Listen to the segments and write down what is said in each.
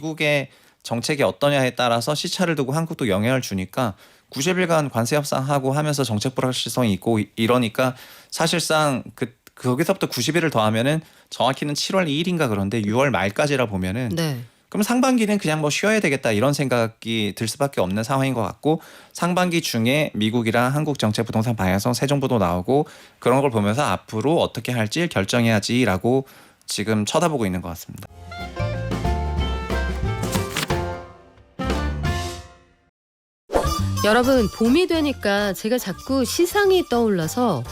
미국의 정책이 어떠냐에 따라서 시차를 두고 한국도 영향을 주니까 90일간 관세 협상하고 하면서 정책 불확실성이 있고 이러니까 사실상 거기서부터 90일을 더하면은 정확히는 7월 2일인가 그런데 6월 말까지라 보면은 네. 그럼 상반기는 그냥 뭐 쉬어야 되겠다 이런 생각이 들 수밖에 없는 상황인 것 같고 상반기 중에 미국이랑 한국 정책 부동산 방향성 새 정부도 나오고 그런 걸 보면서 앞으로 어떻게 할지 결정해야지라고 지금 쳐다보고 있는 것 같습니다. 여러분, 봄이 되니까 제가 자꾸 시상이 떠올라서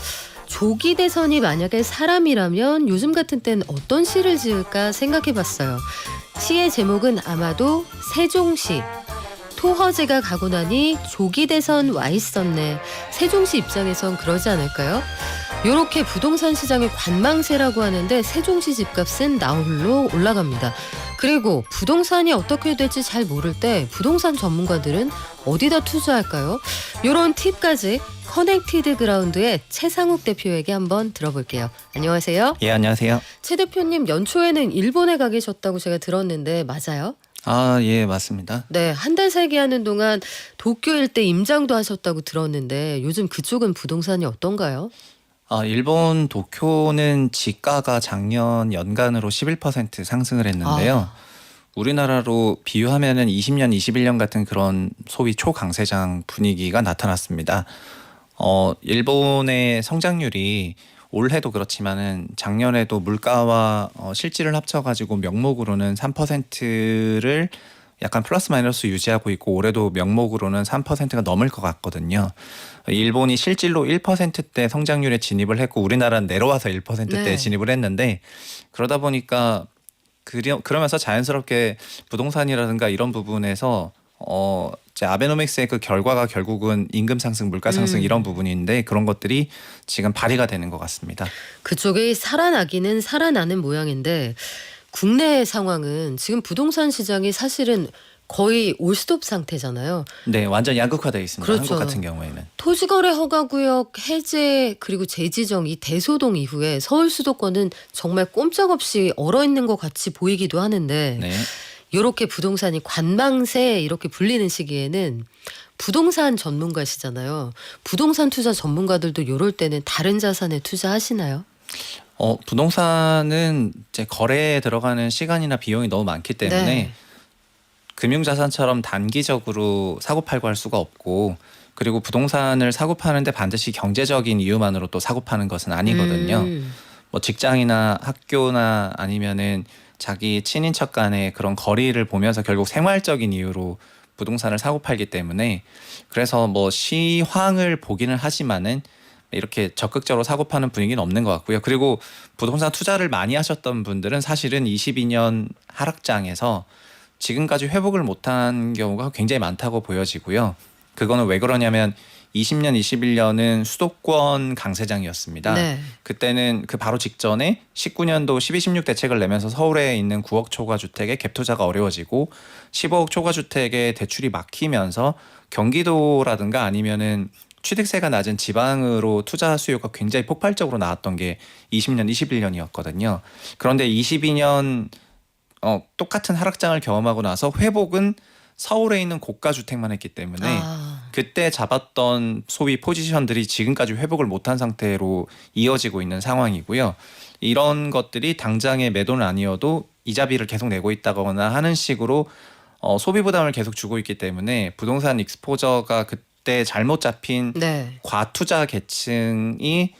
조기 대선이 만약에 사람이라면 요즘 같은 땐 어떤 시를 지을까 생각해봤어요. 시의 제목은 아마도 세종시. 토허제가 가고 나니 조기 대선 와 있었네. 세종시 입장에선 그러지 않을까요? 요렇게 부동산 시장의 관망세라고 하는데 세종시 집값은 나홀로 올라갑니다. 그리고 부동산이 어떻게 될지 잘 모를 때 부동산 전문가들은 어디다 투자할까요? 요런 팁까지 커넥티드 그라운드의 최상욱 대표에게 한번 들어볼게요. 안녕하세요. 예, 안녕하세요. 최 대표님 연초에는 일본에 가 계셨다고 제가 들었는데 맞아요? 아, 예, 맞습니다. 네, 한 달 살기 하는 동안 도쿄 일대 임장도 하셨다고 들었는데 요즘 그쪽은 부동산이 어떤가요? 일본 도쿄는 지가가 작년 연간으로 11% 상승을 했는데요. 우리나라로 비유하면은 20년, 21년 같은 그런 소위 초강세장 분위기가 나타났습니다. 일본의 성장률이 올해도 그렇지만은 작년에도 물가와 실질을 합쳐가지고 명목으로는 3%를 약간 플러스 마이너스 유지하고 있고 올해도 명목으로는 3%가 넘을 것 같거든요. 일본이 실질로 1%대 성장률에 진입을 했고 우리나라는 내려와서 1%대에 네. 진입을 했는데 그러다 보니까 그러면서 자연스럽게 부동산이라든가 이런 부분에서 이제 아베노믹스의 그 결과가 결국은 임금 상승, 물가 상승 이런 부분인데 그런 것들이 지금 발휘가 되는 것 같습니다. 그쪽이 살아나기는 살아나는 모양인데 국내 상황은 지금 부동산 시장이 사실은 거의 올스톱 상태잖아요. 네, 완전 양극화되어 있습니다. 그렇죠. 한국 같은 경우에는. 토지거래 허가구역 해제 그리고 재지정 이 대소동 이후에 서울 수도권은 정말 꼼짝없이 얼어있는 것 같이 보이기도 하는데 네. 이렇게 부동산이 관망세 이렇게 불리는 시기에는 부동산 전문가시잖아요. 부동산 투자 전문가들도 이럴 때는 다른 자산에 투자하시나요? 부동산은 이제 거래에 들어가는 시간이나 비용이 너무 많기 때문에 네. 금융자산처럼 단기적으로 사고팔고 할 수가 없고 그리고 부동산을 사고파는데 반드시 경제적인 이유만으로 또 사고파는 것은 아니거든요. 뭐 직장이나 학교나 아니면은 자기 친인척 간의 그런 거리를 보면서 결국 생활적인 이유로 부동산을 사고팔기 때문에 그래서 뭐 시황을 보기는 하지만은 이렇게 적극적으로 사고파는 분위기는 없는 것 같고요. 그리고 부동산 투자를 많이 하셨던 분들은 사실은 22년 하락장에서 지금까지 회복을 못한 경우가 굉장히 많다고 보여지고요. 그거는 왜 그러냐면 20년, 21년은 수도권 강세장이었습니다. 네. 그때는 그 바로 직전에 19년도 12, 16 대책을 내면서 서울에 있는 9억 초과 주택의 갭 투자가 어려워지고 15억 초과 주택의 대출이 막히면서 경기도라든가 아니면은 취득세가 낮은 지방으로 투자 수요가 굉장히 폭발적으로 나왔던 게 20년, 21년이었거든요. 그런데 22년 똑같은 하락장을 경험하고 나서 회복은 서울에 있는 고가 주택만 했기 때문에 그때 잡았던 소위 포지션들이 지금까지 회복을 못한 상태로 이어지고 있는 상황이고요. 이런 것들이 당장의 매도는 아니어도 이자비를 계속 내고 있다거나 하는 식으로 소비 부담을 계속 주고 있기 때문에 부동산 익스포저가 그때 잘못 잡힌 네. 과투자 계층이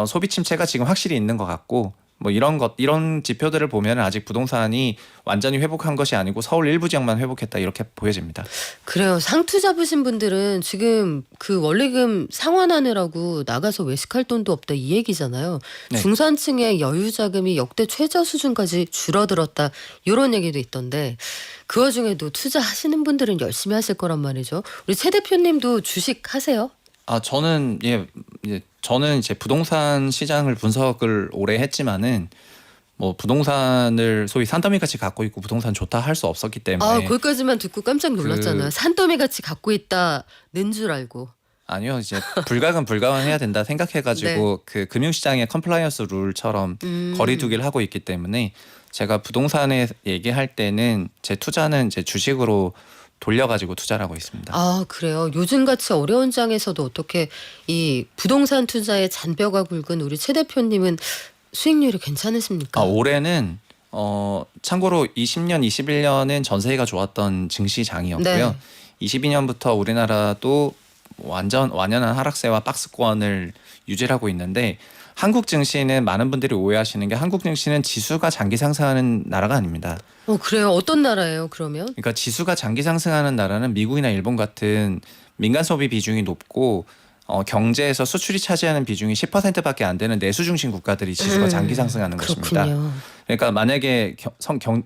소비 침체가 지금 확실히 있는 것 같고 뭐 이런 지표들을 보면 아직 부동산이 완전히 회복한 것이 아니고 서울 일부 지역만 회복했다 이렇게 보여집니다. 그래요. 상투 잡으신 분들은 지금 그 원리금 상환하느라고 나가서 외식할 돈도 없다 이 얘기잖아요. 네. 중산층의 여유 자금이 역대 최저 수준까지 줄어들었다 이런 얘기도 있던데 그 와중에도 투자하시는 분들은 열심히 하실 거란 말이죠. 우리 최 대표님도 주식 하세요? 저는 저는 이제 부동산 시장을 분석을 오래 했지만은 뭐 부동산을 소위 산더미 같이 갖고 있고 부동산 좋다 할 수 없었기 때문에 거기까지만 듣고 깜짝 놀랐잖아요. 산더미 같이 갖고 있다는 줄 알고. 아니요, 이제 불가금 불가원해야 된다 생각해가지고 그 금융시장의 컴플라이언스 룰처럼 거리두기를 하고 있기 때문에 제가 부동산에 얘기할 때는 제 투자는 이제 주식으로 돌려가지고 투자를 하고 있습니다. 아, 그래요. 요즘같이 어려운 장에서도 어떻게 이 부동산 투자에 잔뼈가 굵은 우리 최 대표님은 수익률이 괜찮으십니까? 올해는 참고로 20년, 21년은 전세가 좋았던 증시장이었고요. 네. 22년부터 우리나라도 완연한 하락세와 박스권을 유지를 하고 있는데 한국 증시는 많은 분들이 오해하시는 게 한국 증시는 지수가 장기 상승하는 나라가 아닙니다. 그래요. 어떤 나라예요, 그러면? 그러니까 지수가 장기 상승하는 나라는 미국이나 일본 같은 민간 소비 비중이 높고 경제에서 수출이 차지하는 비중이 10%밖에 안 되는 내수 중심 국가들이 지수가 장기 상승하는 것입니다. 그렇군요. 그러니까 만약에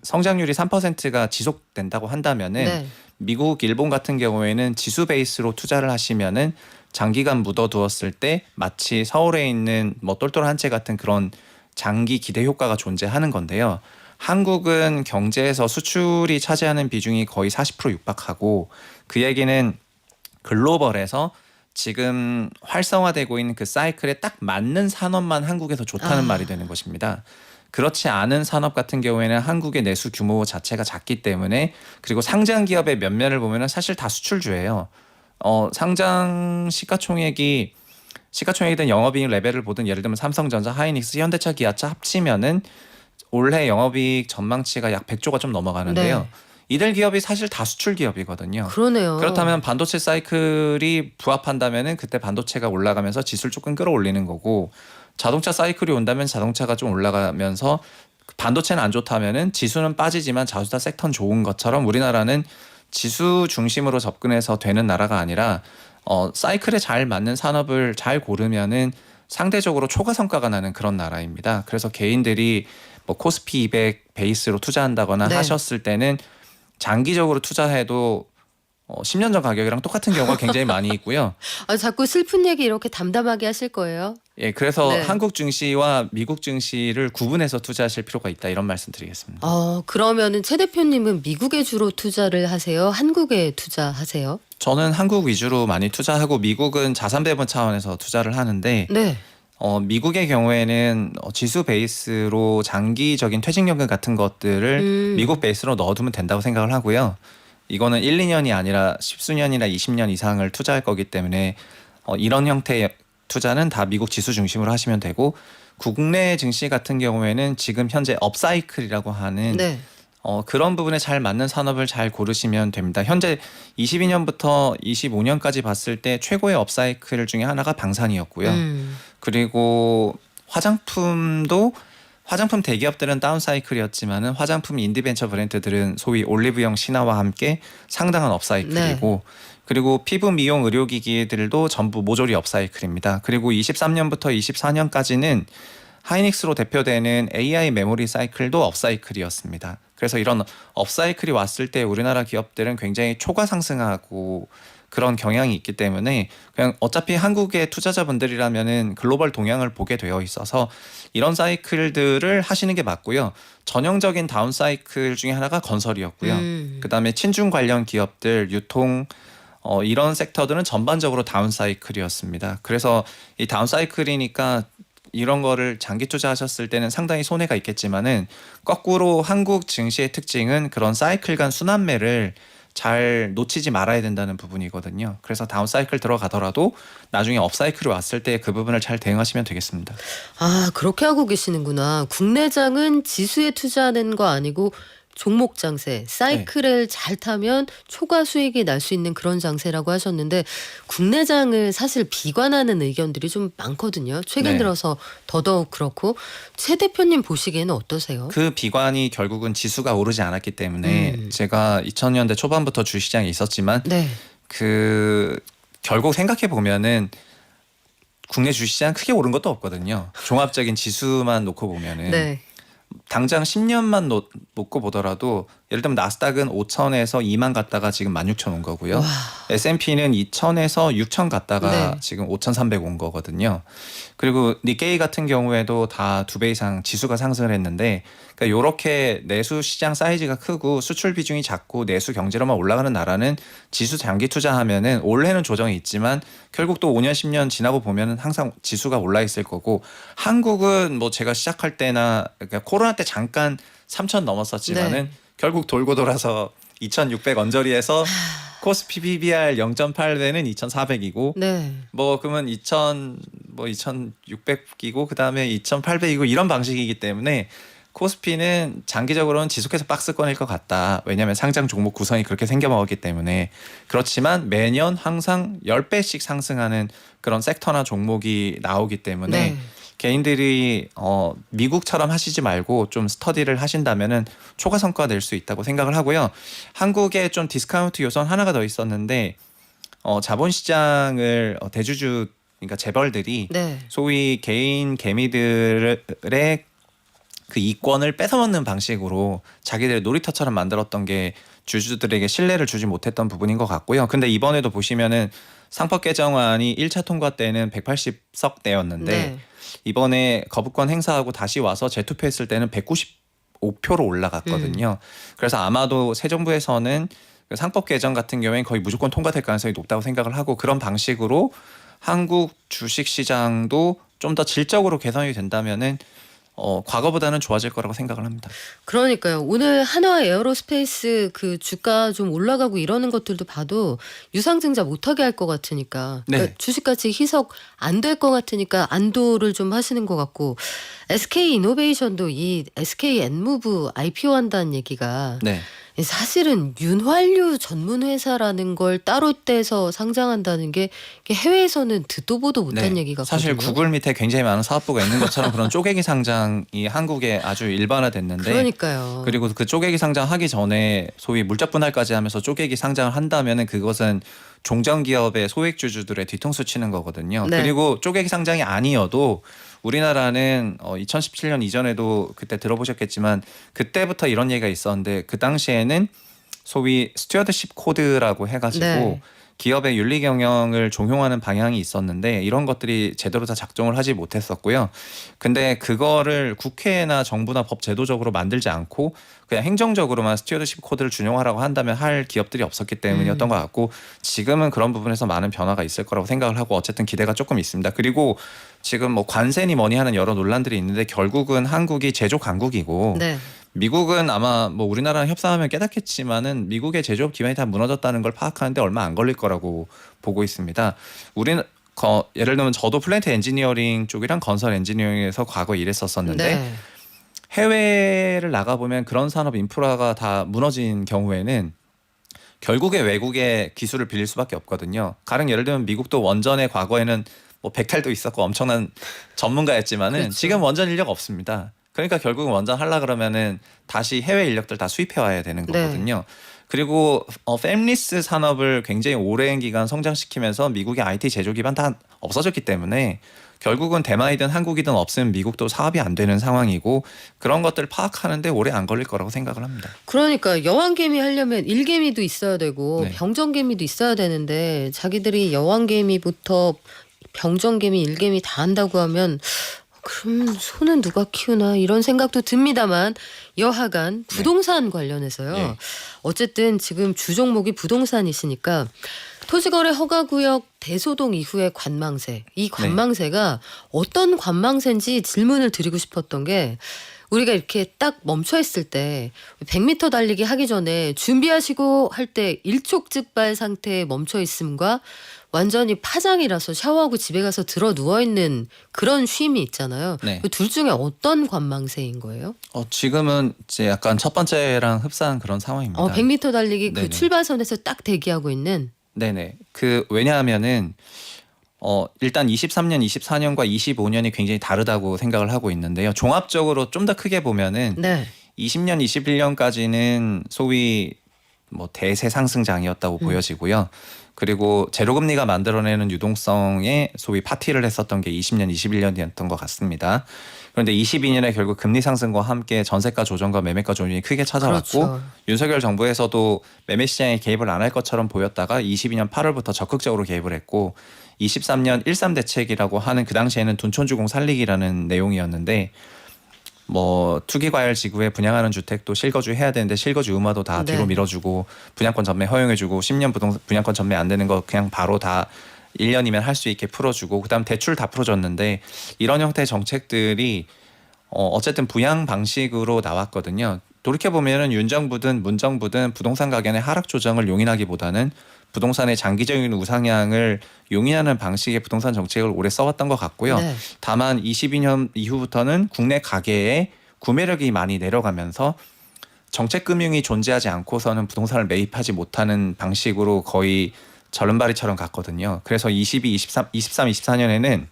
성장률이 3%가 지속된다고 한다면은 네. 미국, 일본 같은 경우에는 지수 베이스로 투자를 하시면은 장기간 묻어두었을 때 마치 서울에 있는 뭐 똘똘 한 채 같은 그런 장기 기대 효과가 존재하는 건데요. 한국은 경제에서 수출이 차지하는 비중이 거의 40% 육박하고 그 얘기는 글로벌에서 지금 활성화되고 있는 그 사이클에 딱 맞는 산업만 한국에서 좋다는 말이 되는 것입니다. 그렇지 않은 산업 같은 경우에는 한국의 내수 규모 자체가 작기 때문에 그리고 상장 기업의 면면을 보면은 사실 다 수출주예요. 상장 시가총액이든 영업이익 레벨을 보든 예를 들면 삼성전자, 하이닉스, 현대차, 기아차 합치면은 올해 영업이익 전망치가 약 100조가 좀 넘어가는데요. 네. 이들 기업이 사실 다 수출 기업이거든요. 그러네요. 그렇다면 반도체 사이클이 부합한다면은 그때 반도체가 올라가면서 지수를 조금 끌어올리는 거고 자동차 사이클이 온다면 자동차가 좀 올라가면서 반도체는 안 좋다면은 지수는 빠지지만 자동차 섹터는 좋은 것처럼 우리나라는 지수 중심으로 접근해서 되는 나라가 아니라 사이클에 잘 맞는 산업을 잘 고르면은 상대적으로 초과 성과가 나는 그런 나라입니다. 그래서 개인들이 뭐 코스피 200 베이스로 투자한다거나 네. 하셨을 때는 장기적으로 투자해도 10년 전 가격이랑 똑같은 경우가 굉장히 많이 있고요. 자꾸 슬픈 얘기 이렇게 담담하게 하실 거예요? 예, 그래서 네. 한국 증시와 미국 증시를 구분해서 투자하실 필요가 있다 이런 말씀드리겠습니다. 그러면은 최 대표님은 미국에 주로 투자를 하세요? 한국에 투자하세요? 저는 한국 위주로 많이 투자하고 미국은 자산 배분 차원에서 투자를 하는데 네. 미국의 경우에는 지수 베이스로 장기적인 퇴직연금 같은 것들을 미국 베이스로 넣어두면 된다고 생각을 하고요. 이거는 1, 2년이 아니라 십수년이나 20년 이상을 투자할 거기 때문에 이런 형태의 투자는 다 미국 지수 중심으로 하시면 되고 국내 증시 같은 경우에는 지금 현재 업사이클이라고 하는 네. 그런 부분에 잘 맞는 산업을 잘 고르시면 됩니다. 현재 22년부터 25년까지 봤을 때 최고의 업사이클 중에 하나가 방산이었고요. 그리고 화장품 대기업들은 다운사이클이었지만은 화장품 인디벤처 브랜드들은 소위 올리브영 신화와 함께 상당한 업사이클이고 그리고 피부 미용 의료기기들도 전부 모조리 업사이클입니다. 그리고 23년부터 24년까지는 하이닉스로 대표되는 AI 메모리 사이클도 업사이클이었습니다. 그래서 이런 업사이클이 왔을 때 우리나라 기업들은 굉장히 초과 상승하고 그런 경향이 있기 때문에 그냥 어차피 한국의 투자자분들이라면은 글로벌 동향을 보게 되어 있어서 이런 사이클들을 하시는 게 맞고요. 전형적인 다운 사이클 중에 하나가 건설이었고요. 그다음에 친중 관련 기업들, 유통 이런 섹터들은 전반적으로 다운 사이클이었습니다. 그래서 이 다운 사이클이니까 이런 거를 장기 투자하셨을 때는 상당히 손해가 있겠지만은 거꾸로 한국 증시의 특징은 그런 사이클 간 순환매를 잘 놓치지 말아야 된다는 부분이거든요. 그래서 다운 사이클 들어가더라도 나중에 업 사이클이 왔을 때 그 부분을 잘 대응하시면 되겠습니다. 그렇게 하고 계시는구나. 국내장은 지수에 투자하는 거 아니고 종목 장세, 사이클을 잘 타면 초과 수익이 날 수 있는 그런 장세라고 하셨는데 국내장을 사실 비관하는 의견들이 좀 많거든요. 최근 들어서 더더욱 그렇고 최 대표님 보시기에는 어떠세요? 그 비관이 결국은 지수가 오르지 않았기 때문에 제가 2000년대 초반부터 주시장에 있었지만 그 결국 생각해 보면은 국내 주시장 크게 오른 것도 없거든요. 종합적인 지수만 놓고 보면은 당장 10년만 놓고 보더라도 예를 들면 나스닥은 5,000에서 2만 갔다가 지금 16,000 온 거고요. S&P는 2,000에서 6,000 갔다가 지금 5,300 온 거거든요. 그리고 니케이 같은 경우에도 다 2배 이상 지수가 상승을 했는데 그러니까 이렇게 내수 시장 사이즈가 크고 수출 비중이 작고 내수 경제로만 올라가는 나라는 지수 장기 투자하면은 올해는 조정이 있지만 결국 또 5년 10년 지나고 보면은 항상 지수가 올라 있을 거고 한국은 뭐 제가 시작할 때나 그러니까 코로나 때 잠깐 3,000 넘었었지만은 네. 결국 돌고 돌아서 2,600 언저리에서 코스피 PBR 0.8배는 2,400이고 네. 뭐 그러면 2,600이고 그다음에 2,800이고 이런 방식이기 때문에 코스피는 장기적으로는 지속해서 박스권일 것 같다. 왜냐하면 상장 종목 구성이 그렇게 생겨먹었기 때문에. 그렇지만 매년 항상 10배씩 상승하는 그런 섹터나 종목이 나오기 때문에 네. 개인들이 미국처럼 하시지 말고 좀 스터디를 하신다면은 초과 성과 낼 수 있다고 생각을 하고요. 한국에 좀 디스카운트 요소는 하나가 더 있었는데 자본시장을 대주주 그러니까 재벌들이 네. 소위 개인 개미들의 그 이권을 뺏어먹는 방식으로 자기들의 놀이터처럼 만들었던 게 주주들에게 신뢰를 주지 못했던 부분인 것 같고요. 근데 이번에도 보시면은 상법 개정안이 1차 통과 때는 180석대였는데 네. 이번에 거부권 행사하고 다시 와서 재투표했을 때는 195표로 올라갔거든요. 그래서 아마도 새 정부에서는 그 상법 개정 같은 경우에는 거의 무조건 통과될 가능성이 높다고 생각을 하고 그런 방식으로 한국 주식 시장도 좀 더 질적으로 개선이 된다면은 과거보다는 좋아질 거라고 생각을 합니다. 그러니까요. 오늘 한화 에어로스페이스 그 주가 좀 올라가고 이러는 것들도 봐도 유상증자 못하게 할 것 같으니까 그러니까 네. 주식가치 희석 안 될 것 같으니까 안도를 좀 하시는 것 같고 SK 이노베이션도 이 SK 엔무브 IPO 한다는 얘기가 네. 사실은 윤활유 전문 회사라는 걸 따로 떼서 상장한다는 게 이게 해외에서는 듣도 보도 못한 얘기 같거든요. 사실 구글 밑에 굉장히 많은 사업부가 있는 것처럼 그런 쪼개기 상장이 한국에 아주 일반화됐는데 그러니까요. 그리고 그 쪼개기 상장하기 전에 소위 물적 분할까지 하면서 쪼개기 상장을 한다면은 그것은 종전기업의 소액주주들의 뒤통수 치는 거거든요. 네. 그리고 쪼개기 상장이 아니어도 우리나라는 2017년 이전에도 그때 들어보셨겠지만 그때부터 이런 얘기가 있었는데 그 당시에는 소위 스튜어드십 코드라고 해가지고 네. 기업의 윤리 경영을 종용하는 방향이 있었는데 이런 것들이 제대로 다 작동을 하지 못했었고요. 근데 그거를 국회나 정부나 법 제도적으로 만들지 않고 그냥 행정적으로만 스튜어드십 코드를 준용하라고 한다면 할 기업들이 없었기 때문이었던 것 같고 지금은 그런 부분에서 많은 변화가 있을 거라고 생각을 하고 어쨌든 기대가 조금 있습니다. 그리고 지금 뭐 관세니 뭐니 하는 여러 논란들이 있는데 결국은 한국이 제조 강국이고 네. 미국은 아마 뭐 우리나라랑 협상하면 깨닫겠지만은 미국의 제조업 기반이 다 무너졌다는 걸 파악하는데 얼마 안 걸릴 거라고 보고 있습니다. 우리는 예를 들면 저도 플랜트 엔지니어링 쪽이랑 건설 엔지니어링에서 과거 일했었었는데 네. 해외를 나가 보면 그런 산업 인프라가 다 무너진 경우에는 결국에 외국의 기술을 빌릴 수밖에 없거든요. 가령 예를 들면 미국도 원전의 과거에는 뭐 백탈도 있었고 엄청난 전문가였지만은 그렇죠. 지금 원전 인력 없습니다. 그러니까 결국은 원전 하려 그러면은 다시 해외 인력들 다 수입해 와야 되는 거거든요. 그리고 팹리스 산업을 굉장히 오랜 기간 성장시키면서 미국의 IT 제조 기반 다 없어졌기 때문에 결국은 대만이든 한국이든 없으면 미국도 사업이 안 되는 상황이고 그런 것들을 파악하는데 오래 안 걸릴 거라고 생각을 합니다. 그러니까 여왕개미 하려면 일개미도 있어야 되고 네. 병정개미도 있어야 되는데 자기들이 여왕개미부터 병정개미, 일개미 다 한다고 하면 그럼 소는 누가 키우나 이런 생각도 듭니다만 여하간 부동산 관련해서요. 네. 어쨌든 지금 주종목이 부동산이시니까 토지거래 허가구역 대소동 이후의 관망세. 이 관망세가 어떤 관망세인지 질문을 드리고 싶었던 게 우리가 이렇게 딱 멈춰 있을 때 100m 달리기 하기 전에 준비하시고 할 때 일촉즉발 상태에 멈춰 있음과 완전히 파장이라서 샤워하고 집에 가서 들어 누워 있는 그런 쉼이 있잖아요. 네. 그 둘 중에 어떤 관망세인 거예요? 지금은 이제 약간 첫 번째랑 흡사한 그런 상황입니다. 100m 달리기 그 네네. 출발선에서 딱 대기하고 있는. 네네. 왜냐하면은 일단 23년, 24년과 25년이 굉장히 다르다고 생각을 하고 있는데요. 종합적으로 좀 더 크게 보면은 네. 20년, 21년까지는 소위 뭐 대세 상승장이었다고 보여지고요. 그리고 제로금리가 만들어내는 유동성에 소위 파티를 했었던 게 20년, 21년이었던 것 같습니다. 그런데 22년에 결국 금리 상승과 함께 전세가 조정과 매매가 조정이 크게 찾아왔고 그렇죠. 윤석열 정부에서도 매매 시장에 개입을 안 할 것처럼 보였다가 22년 8월부터 적극적으로 개입을 했고 23년 13 대책이라고 하는 그 당시에는 둔촌주공 살리기라는 내용이었는데 뭐 투기과열 지구에 분양하는 주택도 실거주 해야 되는데 실거주 의무화도 다 뒤로 네. 밀어주고 분양권 전매 허용해주고 10년 분양권 전매 안 되는 거 그냥 바로 다 1년이면 할 수 있게 풀어주고 그다음 대출 다 풀어줬는데 이런 형태의 정책들이 어쨌든 부양 방식으로 나왔거든요. 돌이켜 보면은 윤 정부든 문 정부든 부동산 가격의 하락 조정을 용인하기보다는 부동산의 장기적인 우상향을 용인하는 방식의 부동산 정책을 오래 써왔던 것 같고요. 네. 다만 22년 이후부터는 국내 가계의 구매력이 많이 내려가면서 정책금융이 존재하지 않고서는 부동산을 매입하지 못하는 방식으로 거의 절름발이처럼 갔거든요. 그래서 22, 23, 24년에는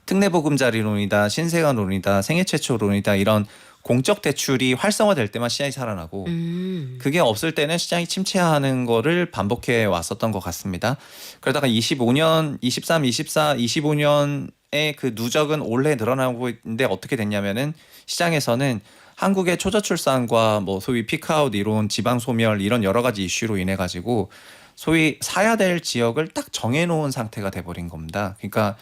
특례보금자리론이다, 신세가론이다, 생애 최초론이다 이런 공적 대출이 활성화될 때만 시장이 살아나고 그게 없을 때는 시장이 침체하는 거를 반복해 왔었던 것 같습니다. 그러다가 25년, 23, 24, 25년의 그 누적은 올해 늘어나고 있는데 어떻게 됐냐면은 시장에서는 한국의 초저출산과 뭐 소위 피크아웃 이론, 지방 소멸 이런 여러 가지 이슈로 인해 가지고 소위 사야 될 지역을 딱 정해놓은 상태가 돼버린 겁니다. 그러니까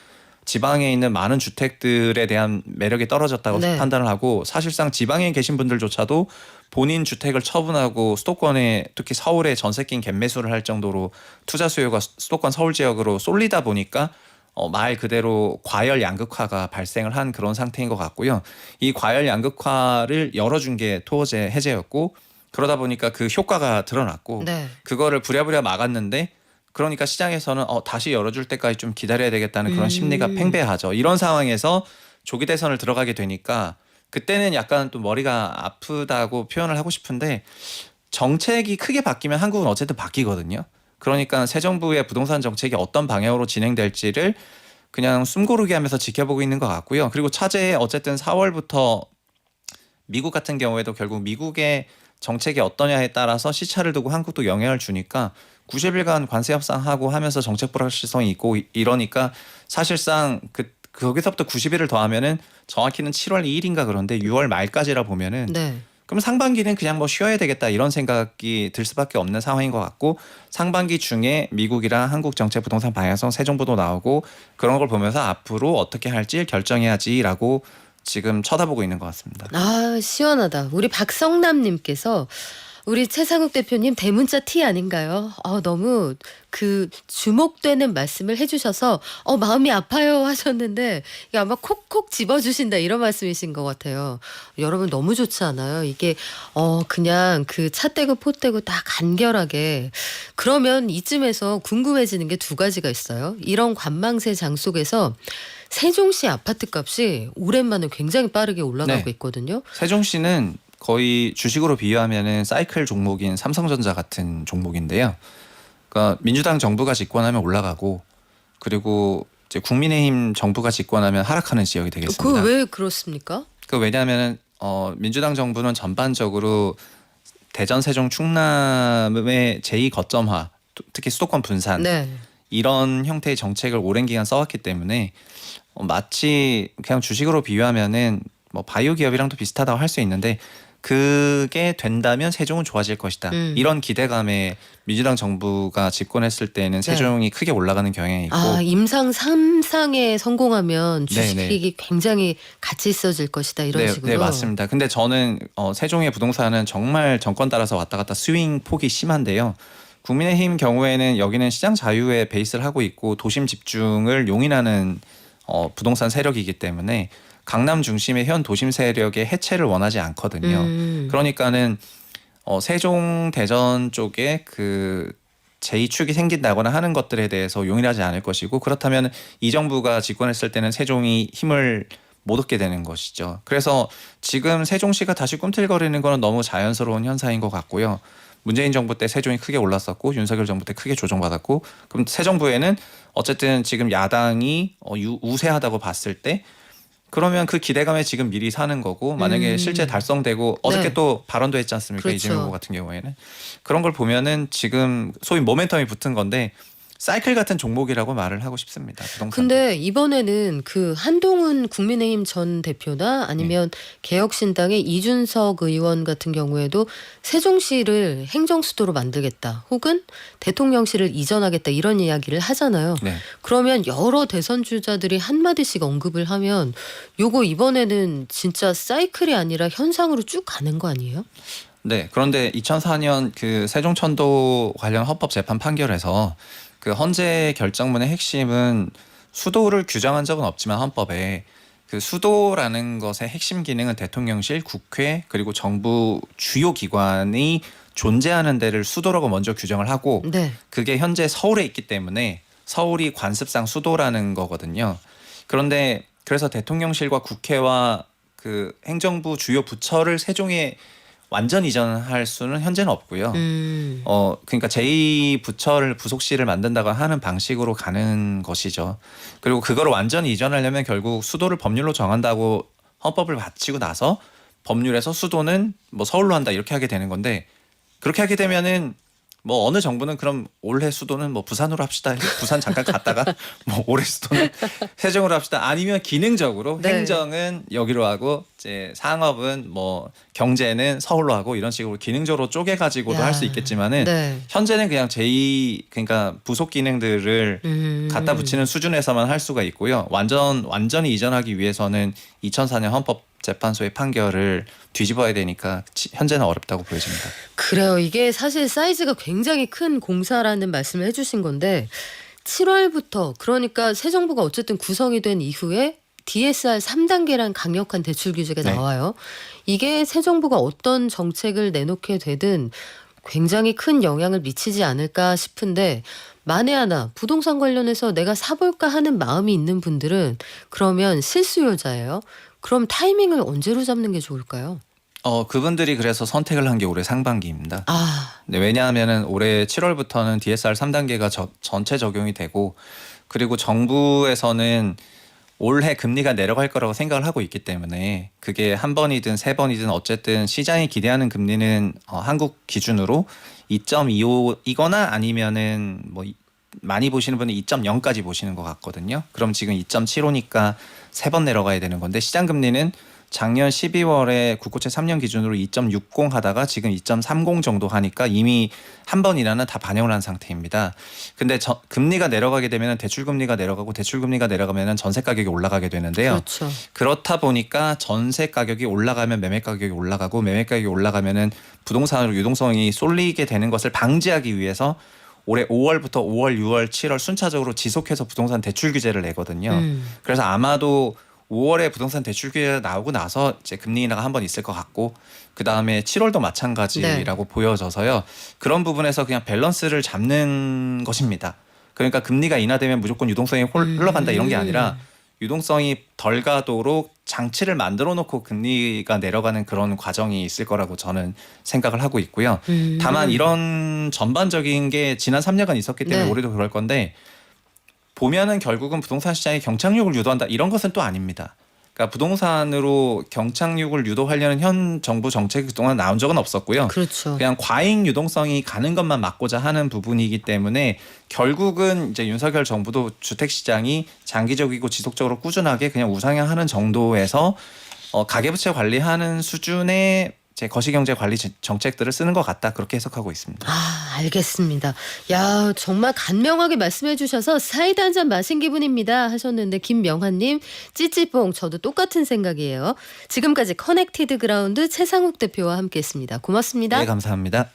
지방에 있는 많은 주택들에 대한 매력이 떨어졌다고 네. 판단을 하고 사실상 지방에 계신 분들조차도 본인 주택을 처분하고 수도권에 특히 서울에 전세 낀 갭매수를 할 정도로 투자 수요가 수도권 서울 지역으로 쏠리다 보니까 말 그대로 과열 양극화가 발생을 한 그런 상태인 것 같고요. 이 과열 양극화를 열어준 게 토호제 해제였고 그러다 보니까 그 효과가 드러났고 네. 그거를 부랴부랴 막았는데 그러니까 시장에서는 다시 열어줄 때까지 좀 기다려야 되겠다는 그런 심리가 팽배하죠. 이런 상황에서 조기 대선을 들어가게 되니까 그때는 약간 또 머리가 아프다고 표현을 하고 싶은데 정책이 크게 바뀌면 한국은 어쨌든 바뀌거든요. 그러니까 새 정부의 부동산 정책이 어떤 방향으로 진행될지를 그냥 숨고르게 하면서 지켜보고 있는 것 같고요. 그리고 차제에 어쨌든 4월부터 미국 같은 경우에도 결국 미국의 정책이 어떠냐에 따라서 시차를 두고 한국도 영향을 주니까 90일간 관세 협상하고 하면서 정책 불확실성이 있고 이러니까 사실상 거기서부터 90일을 더하면은 정확히는 7월 2일인가 그런데 6월 말까지라 보면은 네. 그럼 상반기는 그냥 뭐 쉬어야 되겠다 이런 생각이 들 수밖에 없는 상황인 것 같고 상반기 중에 미국이랑 한국 정책 부동산 방향성 새 정부도 나오고 그런 걸 보면서 앞으로 어떻게 할지 결정해야지라고 지금 쳐다보고 있는 것 같습니다. 아, 시원하다. 우리 박성남님께서 우리 최상욱 대표님 대문자 T 아닌가요? 너무 그 주목되는 말씀을 해주셔서 마음이 아파요 하셨는데 이게 아마 콕콕 집어주신다 이런 말씀이신 것 같아요. 여러분 너무 좋지 않아요? 이게 그냥 그 차 떼고 포 떼고 딱 간결하게 그러면 이쯤에서 궁금해지는 게 두 가지가 있어요. 이런 관망세장 속에서 세종시 아파트 값이 오랜만에 굉장히 빠르게 올라가고 네. 있거든요. 세종시는 거의 주식으로 비유하면은 사이클 종목인 삼성전자 같은 종목인데요. 그러니까 민주당 정부가 집권하면 올라가고 그리고 이제 국민의힘 정부가 집권하면 하락하는 지역이 되겠습니다. 그 왜 그렇습니까? 왜냐하면은 민주당 정부는 전반적으로 대전, 세종, 충남의 제2 거점화, 특히 수도권 분산 네. 이런 형태의 정책을 오랜 기간 써왔기 때문에 마치 그냥 주식으로 비유하면은 뭐 바이오 기업이랑도 비슷하다고 할 수 있는데 그게 된다면 세종은 좋아질 것이다. 이런 기대감에 민주당 정부가 집권했을 때는 세종이 크게 올라가는 경향이 있고 임상 3상에 성공하면 네네. 주식이 굉장히 가치 있어질 것이다 이런 식으로. 네, 맞습니다. 근데 저는 세종의 부동산은 정말 정권 따라서 왔다 갔다 스윙 폭이 심한데요. 국민의힘 경우에는 여기는 시장 자유에 베이스를 하고 있고 도심 집중을 용인하는 부동산 세력이기 때문에 강남 중심의 현 도심 세력의 해체를 원하지 않거든요. 그러니까는 세종 대전 쪽에 그 제2축이 생긴다거나 하는 것들에 대해서 용인하지 않을 것이고 그렇다면 이 정부가 집권했을 때는 세종이 힘을 못 얻게 되는 것이죠. 그래서 지금 세종시가 다시 꿈틀거리는 거는 너무 자연스러운 현상인 것 같고요. 문재인 정부 때 세종이 크게 올랐었고 윤석열 정부 때 크게 조정받았고 그럼 새 정부에는 어쨌든 지금 야당이 우세하다고 봤을 때 그러면 그 기대감에 지금 미리 사는 거고 만약에 실제 달성되고 어저께 네. 또 발언도 했지 않습니까? 그렇죠. 이재명 후보 같은 경우에는 그런 걸 보면은 지금 소위 모멘텀이 붙은 건데 사이클 같은 종목이라고 말을 하고 싶습니다. 부동산. 근데 이번에는 그 한동훈 국민의힘 전 대표나 아니면 개혁신당의 이준석 의원 같은 경우에도 세종시를 행정수도로 만들겠다 혹은 대통령실을 이전하겠다 이런 이야기를 하잖아요. 네. 그러면 여러 대선 주자들이 한마디씩 언급을 하면 요거 이번에는 진짜 사이클이 아니라 현상으로 쭉 가는 거 아니에요? 네. 그런데 2004년 그 세종천도 관련 헌법재판 판결에서 그 헌재 결정문의 핵심은 수도를 규정한 적은 없지만 헌법에 그 수도라는 것의 핵심 기능은 대통령실, 국회 그리고 정부 주요 기관이 존재하는 데를 수도라고 먼저 규정을 하고 네. 그게 현재 서울에 있기 때문에 서울이 관습상 수도라는 거거든요. 그런데 그래서 대통령실과 국회와 그 행정부 주요 부처를 세종에 완전 이전할 수는 현재는 없고요. 그러니까 제2부처를 부속실을 만든다고 하는 방식으로 가는 것이죠. 그리고 그걸 완전히 이전하려면 결국 수도를 법률로 정한다고 헌법을 바치고 나서 법률에서 수도는 뭐 서울로 한다 이렇게 하게 되는 건데 그렇게 하게 되면은 뭐 어느 정부는 그럼 올해 수도는 뭐 부산으로 합시다. 부산 잠깐 갔다가 뭐 올해 수도는 세종으로 합시다. 아니면 기능적으로 네. 행정은 여기로 하고 이제 상업은 뭐 경제는 서울로 하고 이런 식으로 기능적으로 쪼개 가지고도 야. 할 수 있겠지만은 네. 현재는 그냥 그러니까 부속 기능들을 갖다 붙이는 수준에서만 할 수가 있고요. 완전히 이전하기 위해서는 2004년 헌법재판소의 판결을 뒤집어야 되니까 현재는 어렵다고 보여집니다. 그래요. 이게 사실 사이즈가 굉장히 큰 공사라는 말씀을 해주신 건데 7월부터 그러니까 새 정부가 어쨌든 구성이 된 이후에 DSR 3단계란 강력한 대출 규제가 네. 나와요. 이게 새 정부가 어떤 정책을 내놓게 되든 굉장히 큰 영향을 미치지 않을까 싶은데 만에 하나 부동산 관련해서 내가 사볼까 하는 마음이 있는 분들은 그러면 실수요자예요. 그럼 타이밍을 언제로 잡는 게 좋을까요? 그분들이 그래서 선택을 한 게 올해 상반기입니다. 아, 네, 왜냐하면은 올해 7월부터는 DSR 3단계가 전체 적용이 되고 그리고 정부에서는 올해 금리가 내려갈 거라고 생각을 하고 있기 때문에 그게 한 번이든 세 번이든 어쨌든 시장이 기대하는 금리는 한국 기준으로 2.25이거나 아니면은 뭐 많이 보시는 분은 2.0까지 보시는 것 같거든요. 그럼 지금 2.75니까 세 번 내려가야 되는 건데 시장 금리는 작년 12월에 국고채 3년 기준으로 2.60 하다가 지금 2.30 정도 하니까 이미 한 번이나는 다 반영을 한 상태입니다. 근데 금리가 내려가게 되면 대출 금리가 내려가고 대출 금리가 내려가면 전세 가격이 올라가게 되는데요. 그렇죠. 그렇다 보니까 전세 가격이 올라가면 매매 가격이 올라가고 매매 가격이 올라가면은 부동산으로 유동성이 쏠리게 되는 것을 방지하기 위해서 올해 5월부터 5월, 6월, 7월 순차적으로 지속해서 부동산 대출 규제를 내거든요. 그래서 아마도 5월에 부동산 대출 규제가 나오고 나서 이제 금리 인하가 한 번 있을 것 같고 그 다음에 7월도 마찬가지라고 보여져서요. 그런 부분에서 그냥 밸런스를 잡는 것입니다. 그러니까 금리가 인하되면 무조건 유동성이 흘러간다 이런 게 아니라 유동성이 덜 가도록 장치를 만들어 놓고 금리가 내려가는 그런 과정이 있을 거라고 저는 생각을 하고 있고요. 다만 이런 전반적인 게 지난 3년간 있었기 때문에 네. 올해도 그럴 건데 보면은 결국은 부동산 시장이 경착륙을 유도한다 이런 것은 또 아닙니다. 그러니까 부동산으로 경착륙을 유도하려는 현 정부 정책이 그동안 나온 적은 없었고요. 그렇죠. 그냥 과잉 유동성이 가는 것만 막고자 하는 부분이기 때문에 결국은 이제 윤석열 정부도 주택 시장이 장기적이고 지속적으로 꾸준하게 그냥 우상향하는 정도에서 가계부채 관리하는 수준의 제 거시경제 관리 정책들을 쓰는 것 같다 그렇게 해석하고 있습니다. 아, 알겠습니다. 야, 정말 간명하게 말씀해 주셔서 사이다 한 잔 마신 기분입니다 하셨는데 김명환님 찌찌뽕 저도 똑같은 생각이에요. 지금까지 커넥티드 그라운드 최상욱 대표와 함께했습니다. 고맙습니다. 네, 감사합니다.